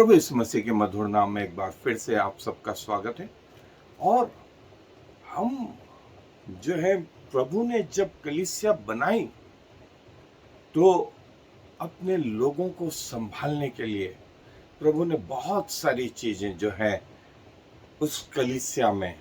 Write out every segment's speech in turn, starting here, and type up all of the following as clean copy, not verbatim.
प्रभु यीशु मसीह के मधुर नाम में एक बार फिर से आप सबका स्वागत है। और हम जो है, प्रभु ने जब कलीसिया बनाई तो अपने लोगों को संभालने के लिए प्रभु ने बहुत सारी चीजें जो है उस कलीसिया में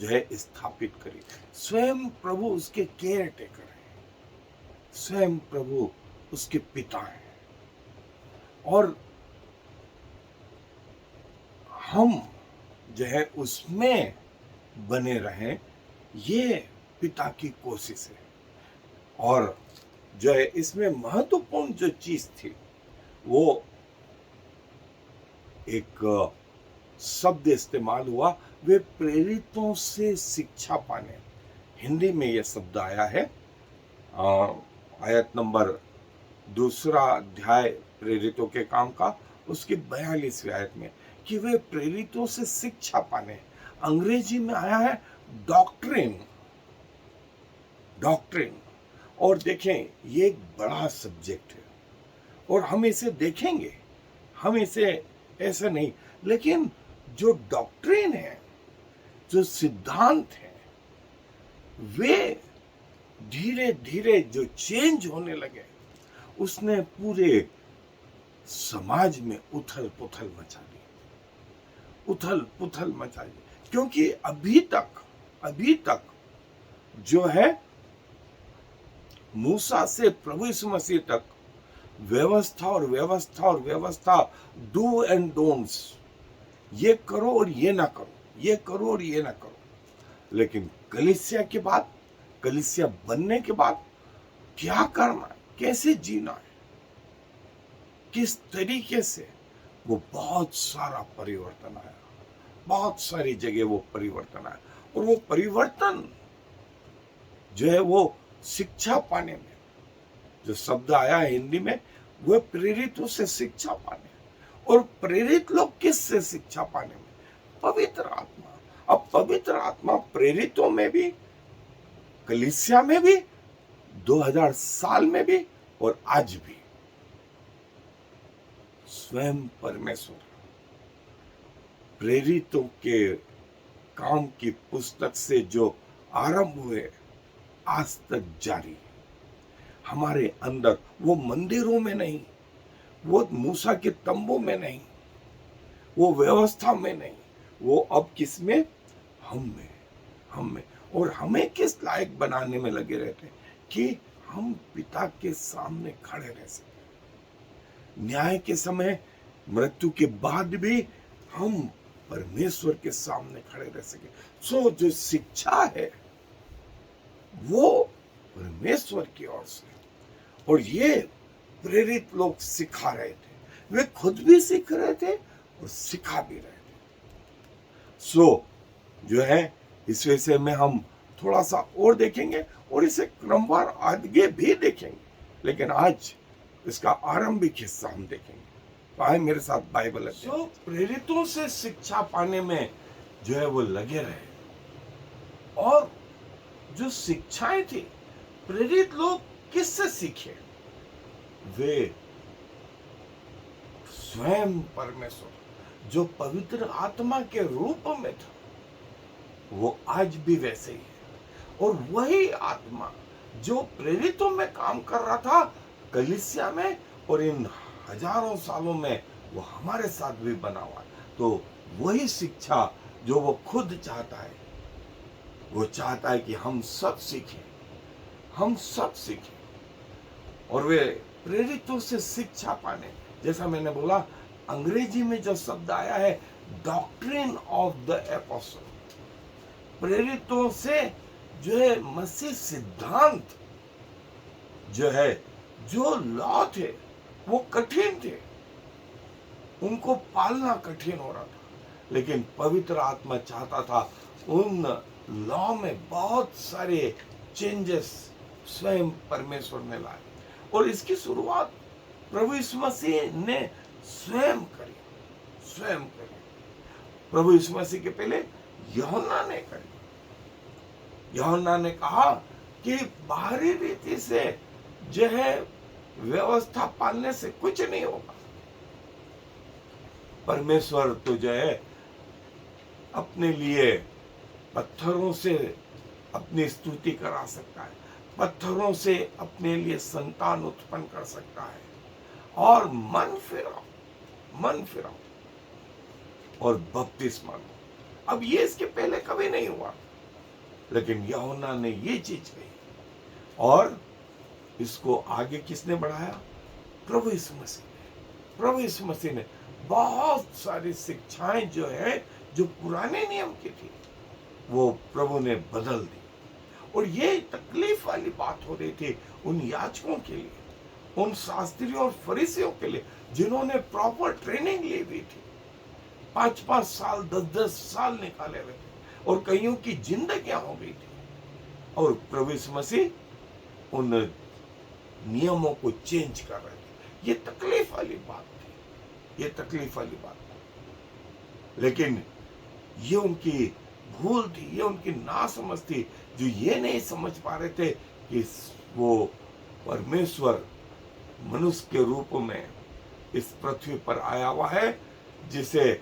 जो है स्थापित करी। स्वयं प्रभु उसके केयर टेकर है, स्वयं प्रभु उसके पिता हैं और हम जो है उसमें बने रहें, ये पिता की कोशिश है। और जो है इसमें महत्वपूर्ण जो चीज थी वो एक शब्द इस्तेमाल हुआ, वे प्रेरितों से शिक्षा पाने। हिंदी में यह शब्द आया है आयत नंबर 2 अध्याय प्रेरितों के काम का, उसकी 42वीं आयत में, कि वे प्रेरितों से शिक्षा पाने। अंग्रेजी में आया है डॉक्ट्रिन। डॉक्ट्रिन, और देखें ये एक बड़ा सब्जेक्ट है और हम इसे देखेंगे, हम इसे ऐसा नहीं, लेकिन जो डॉक्ट्रिन है, जो सिद्धांत है, वे धीरे धीरे जो चेंज होने लगे उसने पूरे समाज में उथल पुथल मचा दी, उथल पुथल मचा दी। क्योंकि अभी तक जो है मूसा से प्रभु यीशु मसीह तक व्यवस्था और व्यवस्था और व्यवस्था, डू एंड डोंट्स, ये करो और ये ना करो, ये करो और ये ना करो। लेकिन कलीसिया के बाद, कलीसिया बनने के बाद क्या करना है, कैसे जीना है, किस तरीके से, वो बहुत सारा परिवर्तन आया, बहुत सारी जगह वो परिवर्तन आया। और वो परिवर्तन जो है वो शिक्षा पाने में, जो शब्द आया है हिंदी में, वो प्रेरितों से शिक्षा पाने। और प्रेरित लोग किस से शिक्षा पाने में? पवित्र आत्मा। अब पवित्र आत्मा प्रेरितों में भी, कलीसिया में भी, 2000 साल में भी और आज भी स्वयं परमेश्वर प्रेरितों के काम की पुस्तक से जो आरंभ हुए आज तक जारी हमारे अंदर। वो मंदिरों में नहीं, वो मूसा के तंबू में नहीं, वो व्यवस्था में नहीं, वो अब किस में? हम में। और हमें किस लायक बनाने में लगे रहते हैं कि हम पिता के सामने खड़े रह सके, न्याय के समय, मृत्यु के बाद भी हम परमेश्वर के सामने खड़े रह सके। सो जो शिक्षा है वो परमेश्वर की ओर से, और ये प्रेरित लोग सिखा रहे थे, वे खुद भी सीख रहे थे और सिखा भी रहे थे। सो जो है इस विषय में हम थोड़ा सा और देखेंगे और इसे क्रमवार आगे भी देखेंगे, लेकिन आज इसका आरंभिक हिस्सा हम देखेंगे। तो आए मेरे साथ बाइबल। सो प्रेरितों से शिक्षा पाने में जो है वो लगे रहे। और जो शिक्षाएं थी, प्रेरित लोग किससे सीखे? वे स्वयं परमेश्वर जो पवित्र आत्मा के रूप में था, वो आज भी वैसे ही है। और वही आत्मा जो प्रेरितों में काम कर रहा था कलीसिया में, और इन हजारों सालों में वो हमारे साथ भी बना हुआ। तो वही शिक्षा जो वो खुद चाहता है, वो चाहता है कि हम सब सीखें, हम सब सीखें। और वे प्रेरितों से शिक्षा पाने, जैसा मैंने बोला, अंग्रेजी में जो शब्द आया है डॉक्ट्रिन ऑफ द एपोस्टल, प्रेरितों से जो है मसीह सिद्धांत जो है, जो लॉ थे वो कठिन थे, उनको पालना कठिन हो रहा था। लेकिन पवित्र आत्मा चाहता था उन लॉ में बहुत सारे चेंजेस स्वयं परमेश्वर ने लाए। और इसकी शुरुआत प्रभु यीशु मसीह ने स्वयं करी, स्वयं करी। प्रभु यीशु मसीह के पहले यूहन्ना ने करी। यूहन्ना ने कहा कि बाहरी रीति से जो है व्यवस्था पालने से कुछ नहीं होगा, परमेश्वर तो जो है अपने लिए पत्थरों से अपनी स्तुति करा सकता है, पत्थरों से अपने लिए संतान उत्पन्न कर सकता है। और मन फिराओ और बपतिस्मा लो। अब ये इसके पहले कभी नहीं हुआ, लेकिन यूहन्ना ने ये चीज कही और इसको आगे किसने बढ़ाया? प्रभु यीशु मसीह ने। प्रभु यीशु मसीह ने बहुत सारी शिक्षाएं जो है, जो पुराने नियम की थी, वो प्रभु ने बदल दी। और ये तकलीफ वाली बात हो रही थी उन याजकों के लिए, उन शास्त्रियों और फरीसियों के लिए, जिन्होंने प्रॉपर ट्रेनिंग ली हुई थी, 5-5 साल 10-10 साल निकाले हुए थे, और कईयों की जिंदगियां हो गई थी। और प्रभु यीशु मसीह उन नियमों को चेंज कर रहे थे। ये तकलीफ वाली बात थी, ये तकलीफ वाली बात थी। लेकिन ये उनकी भूल थी, ये उनकी नासमझ थी, जो ये नहीं समझ पा रहे थे कि वो परमेश्वर मनुष्य के रूप में इस पृथ्वी पर आया हुआ है, जिसे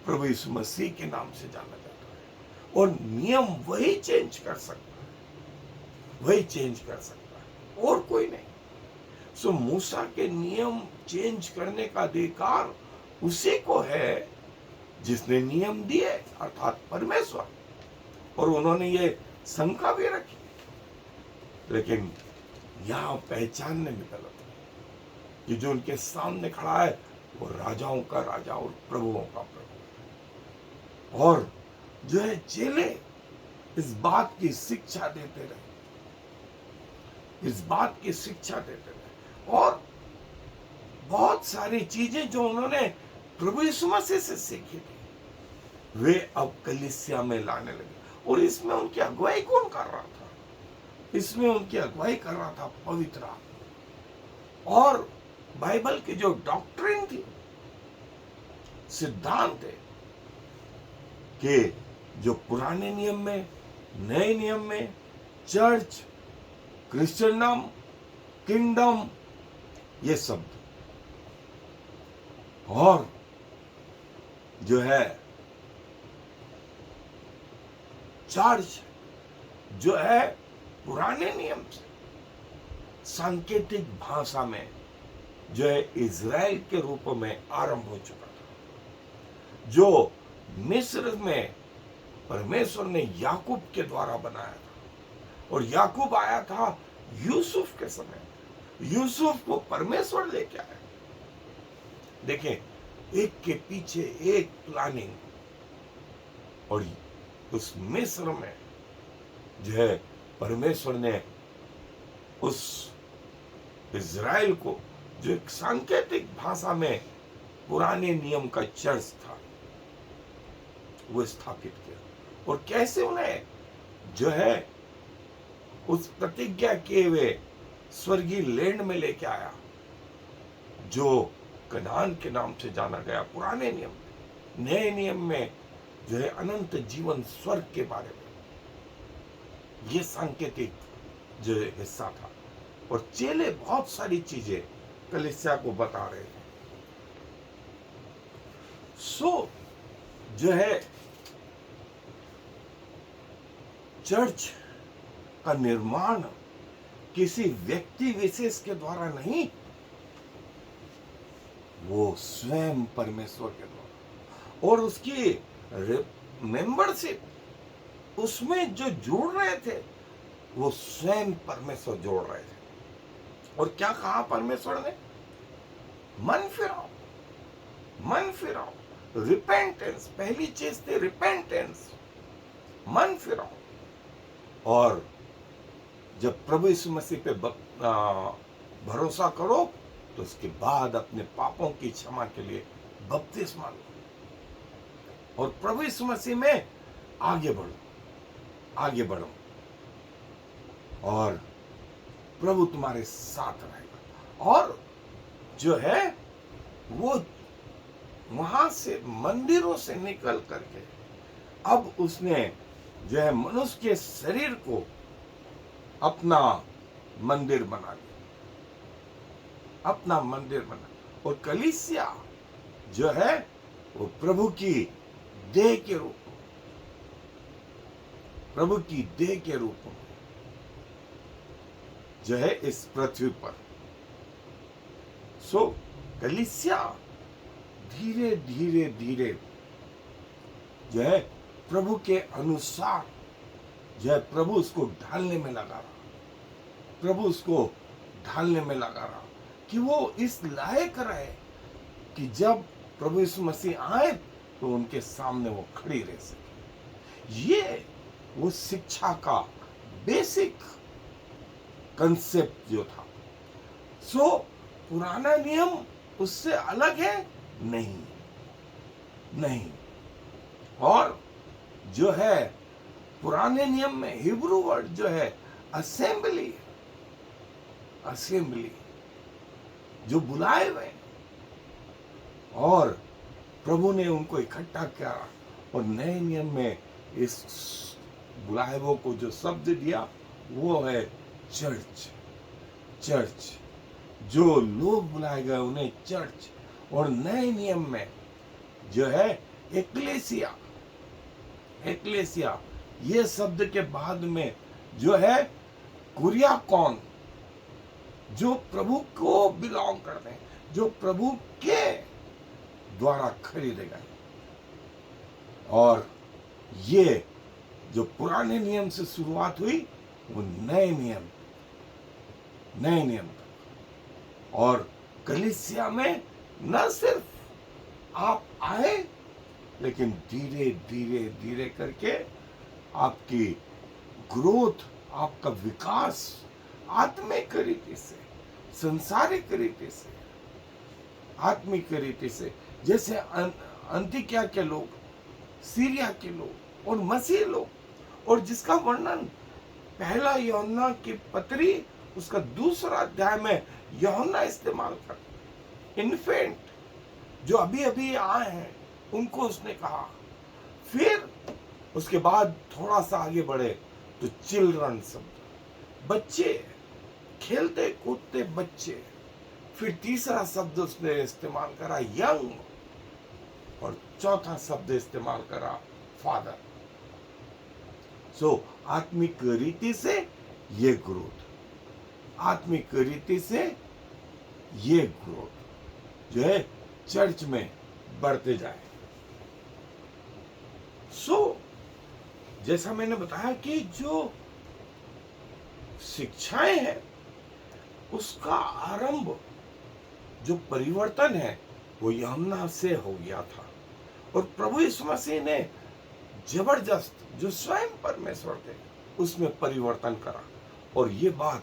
प्रभु यीशु मसीह के नाम से जाना जाता है। और नियम वही चेंज कर सकता है, वही चेंज कर सकता है, और कोई नहीं। सो मूसा के नियम चेंज करने का अधिकार उसी को है जिसने नियम दिए, अर्थात परमेश्वर। और उन्होंने ये शंका भी रखी, लेकिन यहां पहचानने में गलत है कि जो उनके सामने खड़ा है वो राजाओं का राजा और प्रभुओं का प्रभु। और जो है चेले इस बात की शिक्षा देते रहे, इस बात की शिक्षा देते रहे, और बहुत सारी चीजें जो उन्होंने प्रभु यीशु मसीह से सीखी थी, वे अब कलीसिया में लाने लगे। और इसमें उनकी अगुवाई कौन कर रहा था? इसमें उनकी अगुवाई कर रहा था पवित्र आत्मा। और बाइबल की जो डॉक्ट्रिन थी, सिद्धांत है कि जो पुराने नियम में, नए नियम में, चर्च, क्रिश्चियनडम, किंगडम, ये शब्द, और जो है चर्च जो है पुराने नियम से सांकेतिक भाषा में जो है इज़राइल के रूप में आरंभ हो चुका था, जो मिस्र में परमेश्वर ने याकूब के द्वारा बनाया था। और याकूब आया था यूसुफ के समय, यूसुफ को परमेश्वर लेके आया। देखें, एक के पीछे एक प्लानिंग। और उस मिस्र में जो है परमेश्वर ने उस इज़राइल को, जो एक सांकेतिक भाषा में पुराने नियम का चर्च था, वो स्थापित किया। और कैसे उन्हें जो है उस प्रतिज्ञा किए हुए स्वर्गीय लैंड में लेके आया, जो कनान के नाम से जाना गया पुराने नियम में। नए नियम में जो है अनंत जीवन, स्वर्ग के बारे में, ये सांकेतिक जो हिस्सा था। और चेले बहुत सारी चीजें कलीसिया को बता रहे थे। सो जो है चर्च का निर्माण किसी व्यक्ति विशेष के द्वारा नहीं, वो स्वयं परमेश्वर के द्वारा। और उसकी मेंबरशिप, उसमें जो जुड़ रहे थे, वो स्वयं परमेश्वर जोड़ रहे थे। और क्या कहा परमेश्वर ने? मन फिराओ, मन फिराओ, रिपेंटेंस। पहली चीज थी रिपेंटेंस, मन फिराओ। और जब प्रभु यीशु मसीह पे भरोसा करो, तो उसके बाद अपने पापों की क्षमा के लिए बपतिस्मा लो और प्रभु यीशु मसीह में आगे बढ़ो, आगे बढ़ो, और प्रभु तुम्हारे साथ रहेगा। और जो है वो वहां से, मंदिरों से निकल करके अब उसने जो है मनुष्य के शरीर को अपना मंदिर बना लिया, अपना मंदिर बना। और कलीसिया जो है वो प्रभु की देह के रूप, प्रभु की देह के रूप में जो है इस पृथ्वी पर। सो कलीसिया धीरे धीरे धीरे जो है प्रभु के अनुसार जो है प्रभु उसको ढालने में लगा रहा, प्रभु उसको ढालने में लगा रहा कि वो इस लायक रहे कि जब प्रभु यीशु मसीह आए तो उनके सामने वो खड़ी रह सके। ये वो शिक्षा का बेसिक कंसेप्ट जो था। सो पुराना नियम उससे अलग है? नहीं, नहीं। और जो है पुराने नियम में हिब्रू वर्ड जो है असेंबली, असेंबली जो बुलाए हुए और प्रभु ने उनको इकट्ठा किया। और नए नियम में इस बुलाए हुए को जो शब्द दिया वो है चर्च। चर्च, जो लोग बुलाए गए उन्हें चर्च। और नए नियम में जो है एक्लेसिया, एक्लेसिया ये शब्द के बाद में जो है कुरियाकॉन, जो प्रभु को बिलोंग करते हैं, जो प्रभु के द्वारा खरीदे गए। और ये जो पुराने नियम से शुरुआत हुई वो नए नियम, नए नियम तक। और कलीसिया में न सिर्फ आप आए, लेकिन धीरे धीरे धीरे करके आपकी ग्रोथ, आपका विकास आत्मिक रीति से, संसारिक रीति से, आत्मिक रीति से, जैसे अंतिकिया के लोग, सीरिया के लोग और मसीह लोग, और जिसका वर्णन पहला यूहन्ना की पत्री उसका 2 अध्याय में यूहन्ना इस्तेमाल करता। इन्फेंट जो अभी अभी आए हैं उनको उसने कहा। फिर उसके बाद थोड़ा सा आगे बढ़े तो चिल्ड्रन शब्द, बच्चे, खेलते कूदते बच्चे। फिर तीसरा शब्द उसने इस्तेमाल करा यंग, और चौथा शब्द इस्तेमाल करा फादर। सो आत्मिक रीति से ये ग्रोथ, आत्मिक रीति से ये ग्रोथ जो है चर्च में बढ़ते जाए। सो जैसा मैंने बताया कि जो शिक्षाएं हैं उसका आरंभ, जो परिवर्तन है वो यूहन्ना से हो गया था। और प्रभु यीशु मसीह ने जबरदस्त, जो स्वयं परमेश्वर थे, उसमें परिवर्तन करा। और ये बात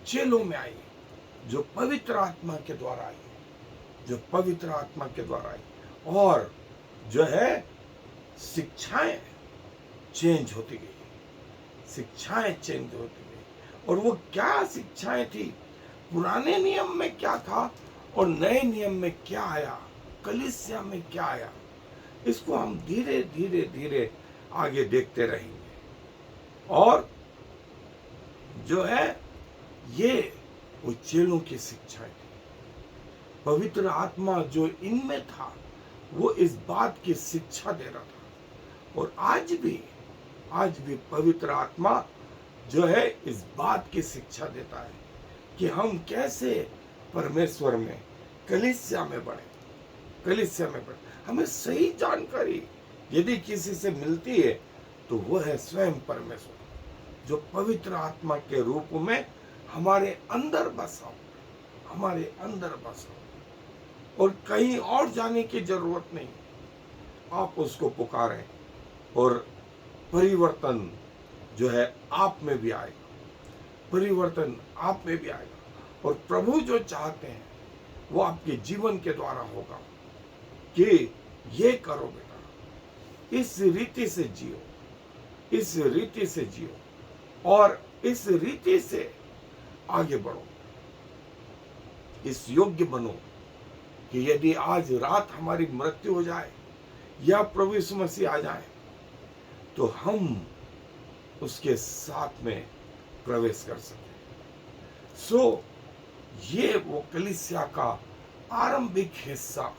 चेलों में आई, जो पवित्र आत्मा के द्वारा आई, जो पवित्र आत्मा के द्वारा आई। और जो है शिक्षाएं चेंज होती गई, शिक्षाएं चेंज होती गई। और वो क्या शिक्षाएं थी, पुराने नियम में क्या था और नए नियम में क्या आया, कलीसिया में क्या आया, इसको हम धीरे धीरे धीरे आगे देखते रहेंगे। और जो है ये वो चेलों की शिक्षा थी। पवित्र आत्मा जो इनमें था वो इस बात की शिक्षा दे रहा था। और आज भी पवित्र आत्मा जो है इस बात की शिक्षा देता है कि हम कैसे परमेश्वर में, कलीसिया में बढ़े, कलीसिया में बढ़े। हमें सही जानकारी यदि किसी से मिलती है तो वो है स्वयं परमेश्वर, जो पवित्र आत्मा के रूप में हमारे अंदर बसा, हमारे अंदर बसा। और कहीं और जाने की जरूरत नहीं, आप उसको पुकारें और परिवर्तन जो है आप में भी आएगा, परिवर्तन आप में भी आएगा। और प्रभु जो चाहते हैं वो आपके जीवन के द्वारा होगा कि ये करो बेटा, इस रीति से जियो, इस रीति से जियो और इस रीति से आगे बढ़ो, इस योग्य बनो कि यदि आज रात हमारी मृत्यु हो जाए या प्रभु यीशु मसीह आ जाए तो हम उसके साथ में प्रवेश कर सकें। सो ये वो कलीसिया का आरंभिक हिस्सा,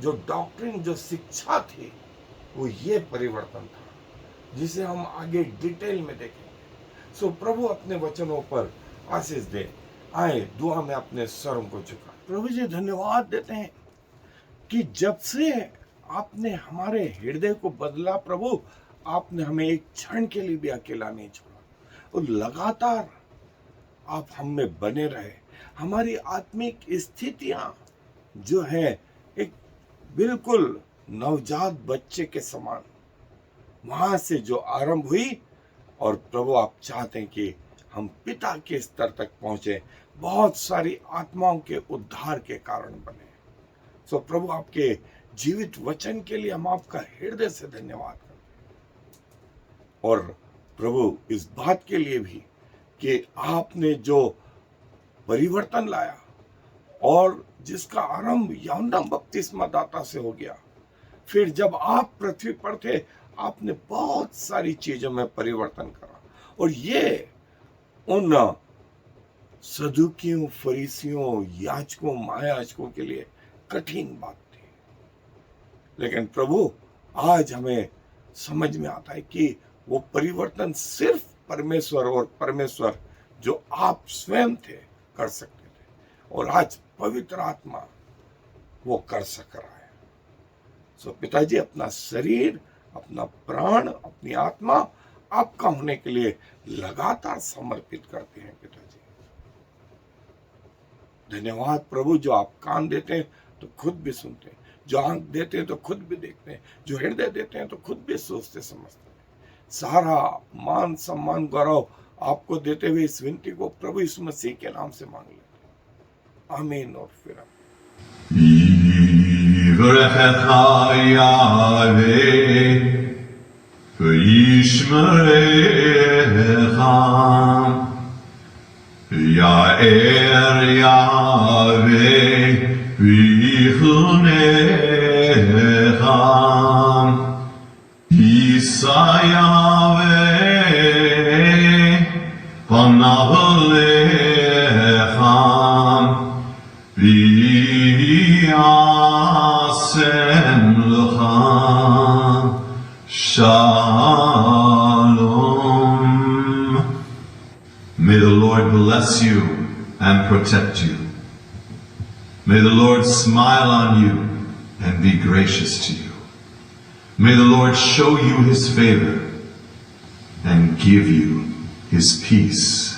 जो डॉक्ट्रिन, जो शिक्षा थी, वो ये परिवर्तन था, जिसे हम आगे डिटेल में देखेंगे। सो प्रभु अपने वचनों पर आशीष दे। आए दुआ में अपने सरों को झुका। प्रभु जी धन्यवाद देते हैं कि जब से आपने हमारे हृदय को बदला प्रभु, आपने हमें एक क्षण के लिए भी अकेला नहीं छोड़ा और लगातार आप हम में बने रहे। हमारी आत्मिक स्थितियां जो है एक बिल्कुल नवजात बच्चे के समान वहां से जो आरंभ हुई, और प्रभु आप चाहते हैं कि हम पिता के स्तर तक पहुंचे, बहुत सारी आत्माओं के उद्धार के कारण बने। सो प्रभु आपके जीवित वचन के लिए हम आपका हृदय से धन्यवाद करते हैं, और प्रभु इस बात के लिए भी कि आपने जो परिवर्तन लाया और जिसका आरंभ यूहन्ना बपतिस्मा दाता से हो गया, फिर जब आप पृथ्वी पर थे आपने बहुत सारी चीजों में परिवर्तन करा, और ये उन सदुकियों, फरीसियों, याजकों, महायाजकों के लिए कठिन बात थी। लेकिन प्रभु आज हमें समझ में आता है कि वो परिवर्तन सिर्फ परमेश्वर और परमेश्वर जो आप स्वयं थे कर सकते थे, और आज पवित्र आत्मा वो कर सक रहा है। सो पिताजी अपना शरीर, अपना प्राण, अपनी आत्मा आपका होने के लिए लगातार समर्पित करते हैं। पिताजी धन्यवाद प्रभु, जो आप कान देते हैं तो खुद भी सुनते हैं, जो आंख देते हैं तो खुद भी देखते हैं, जो हृदय देते हैं तो खुद भी सोचते समझते हैं। सारा मान सम्मान गौरव आपको देते हुए इस विनती को प्रभु यीशु मसीह के नाम से मांग लेते हैं, आमीन। और फिर Ya'er Yahweh v'yichunecha Yisa Yahweh panav alecha v'yasem lecha Shalom. May the Lord bless you and protect you. May the Lord smile on you and be gracious to you. May the Lord show you his favor and give you his peace.